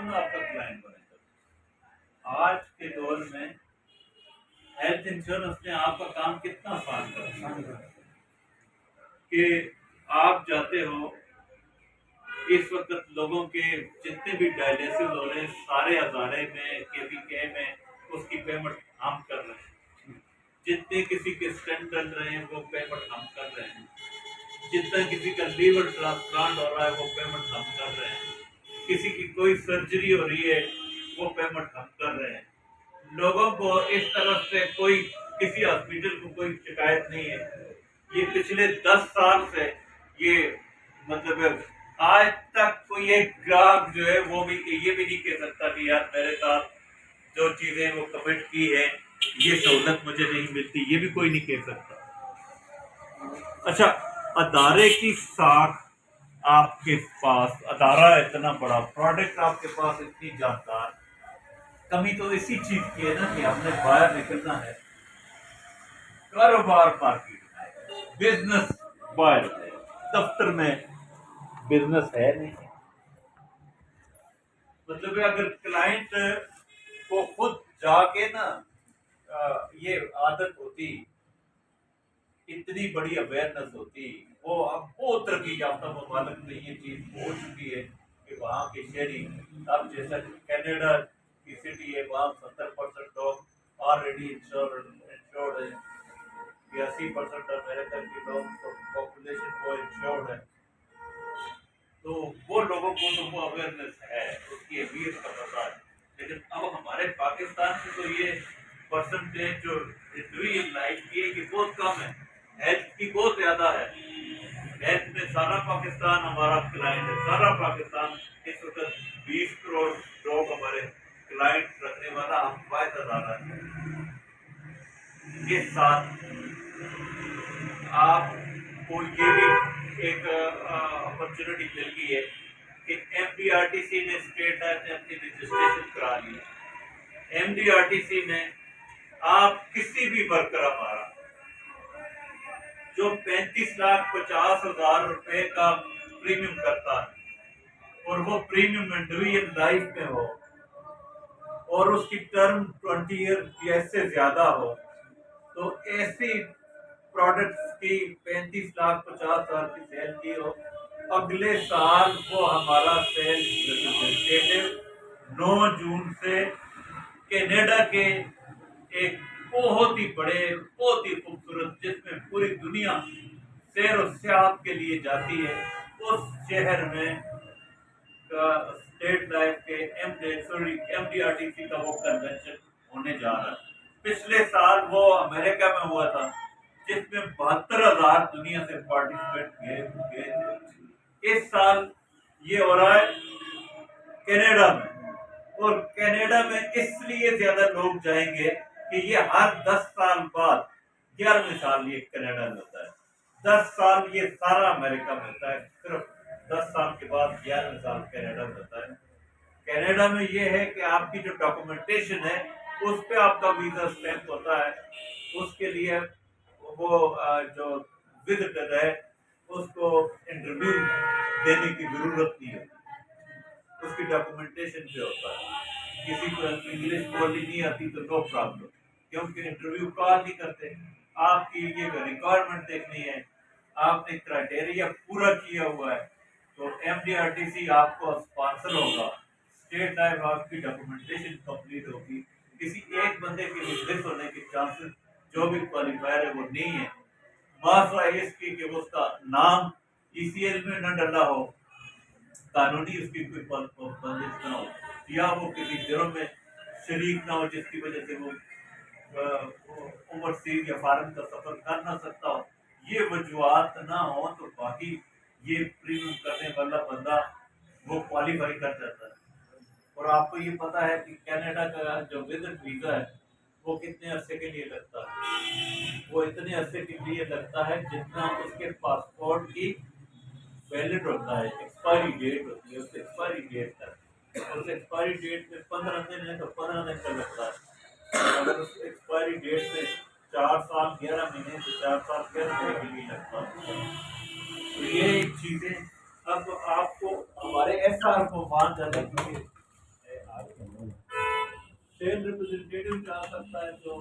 मैं आपका क्लाइंट बनेगा। आज के दौर में हेल्थ इंश्योरेंस ने आपका काम कितना आसान कर दिया कि आप जाते हो, इस वक्त लोगों के जितने भी डायलिसिस हो रहे हैं सारे हजारे में केवीके में उसकी पेमेंट हम कर रहे हैं। जितने किसी के स्टेंट डल रहे हैं वो पेमेंट हम कर रहे हैं। जितना किसी का लीवर ट्रांसप्लांट हो रहा है वो पेमेंट हम कर रहे हैं। किसी की कोई सर्जरी हो रही है वो पेमेंट हम कर रहे हैं। लोगों को इस तरफ से कोई किसी हॉस्पिटल को कोई शिकायत नहीं है। ये पिछले 10 साल से ये मतलब आज तक कोई एक ग्राहक जो है वो भी ये भी नहीं कह सकता कि यार मेरे साथ जो चीजें वो कमिट की है ये सहूलत मुझे नहीं मिलती, ये भी कोई नहीं कह सकता। अच्छा, अदारे की साख आपके पास, अदारा इतना बड़ा प्रोडक्ट आपके पास, इतनी जानकार, कमी तो इसी चीज की है ना कि हमने बाहर निकलना है, कारोबार मार्केट में, बिजनेस बाहर है, दफ्तर में बिजनेस है नहीं। मतलब अगर क्लाइंट को खुद जाके ना ये आदत होती, इतनी बड़ी अवेयरनेस होती, वो अब बहुत तरक्की याफ्ता ममालिक में ये चीज हो चुकी है कि वहाँ के शहरी, अब जैसा कनाडा की सिटी है वहाँ 70% लोग ऑलरेडी इंश्योर्ड है, 80% अमेरिका के लोग पॉपुलेशन को इंश्योर्ड है। तो वो लोगों को तो वो अवेयरनेस है, उसकी अहमियत का पता है। लेकिन अब हमारे पाकिस्तान में तो ये परसेंटेज जो रियल लाइफ की है कि बहुत कम है, हेल्थ की बहुत ज्यादा है। हेल्थ में सारा पाकिस्तान हमारा क्लाइंट है, सारा पाकिस्तान इस वक्त 20 करोड़ लोग हमारे क्लाइंट रखने वाला हम वायदा रहा है। इस साथ आपको ये भी एक अपॉर्चुनिटी मिल गई है कि एमडीआरटीसी ने स्टेट लाइफ ने अपनी रजिस्ट्रेशन करा ली है। एमडीआरटीसी में आप किसी भी वर्कर हमारा जो 35,50,000 रुपए का प्रीमियम करता है और वो प्रीमियम इंडिविजुअल लाइफ में हो और उसकी टर्म 20 ईयर या इससे ज्यादा हो, तो ऐसी प्रोडक्ट्स की 35,50,000 की सेल की हो, अगले साल वो हमारा सेल रिप्रेजेंटेटिव 9 जून से कनाडा के एक बहुत ही बड़े, बहुत ही खूबसूरत, जिसमें पूरी दुनिया सैर और सियाहत के लिए जाती है, उस शहर में स्टेट लाइफ के एमडीआरटीसी का वो कन्वेंशन होने जा रहा है। पिछले साल वो अमेरिका में हुआ था जिसमें 72,000 दुनिया से पार्टिसिपेट गए थे। इस साल ये हो रहा है कनाडा में, और कनाडा में इसलिए ज्यादा लोग जाएंगे कि ये हर 10 साल बाद 11वें साल ये कनाडा में होता है। 10 साल ये सारा अमेरिका में होता है, सिर्फ 10 साल के बाद 11वें साल कनाडा में होता है। कनाडा में ये है कि आपकी जो डॉक्यूमेंटेशन है उस पे आपका वीजा स्टैंप होता है, उसके लिए वो जो विजिटर है उसको इंटरव्यू देने की जरूरत नहीं है, उसकी डॉक्यूमेंटेशन पे होता है। किसी को इंग्लिश बोलनी नहीं आती तो नो प्रॉब्लम, क्योंकि इंटरव्यू कॉल नहीं करते। आपकी ये रिक्वायरमेंट देखनी है, आपने क्राइटेरिया पूरा किया हुआ है तो एमडीआरटीसी आपको स्पॉन्सर होगा, स्टेट लाइफ आपकी डॉक्यूमेंटेशन कंप्लीट होगी। किसी एक बंदे के रिजेक्ट होने के चांसेस जो भी क्वालिफायर है वो नहीं है, मासा इसकी कि उसका नाम ईसीएल में न डला हो, कानूनी उसकी कोई बंदिश ना हो, या वो किसी जुर्म में शरीक ना हो जिसकी वजह से वो ओवरसीज या फॉरेन का सफर कर ना सकता हो। ये वजूहत ना हो तो बाकी ये प्रीमियम करने वाला बंदा वो क्वालिफाई कर जाता है। और आपको ये पता है कि कनाडा का जो विजिट वीजा है वो कितने अरसे के लिए लगता है? वो इतने अरसे के लिए लगता है जितना उसके पासपोर्ट की वैलिड होता है, एक्सपायरी डेट होती है, उस एक्सपायरी डेट तक। उस एक्सपायरी डेट में 15 दिन है तो 15 दिन का लगता है। अगर उस एक्सपायरी डेट में 4 साल 11 महीने तो 4 साल 11 महीने के लिए लगता है। तो ये चीजें अब आपको हमारे एसआर को मान जाने की स्टेट रिप्रेजेंटेटिव जा सकता है जो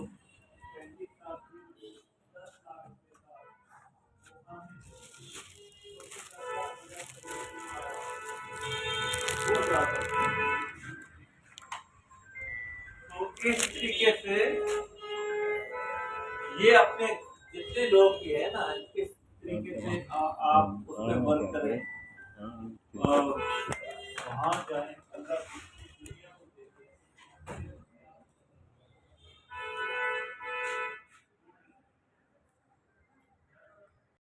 पेंडिंग का 10 लाख के साथ वो जा सकता है। तो इस तरीके से ये अपने जितने लोग ये है ना, इस तरीके से आप उस पर वर्क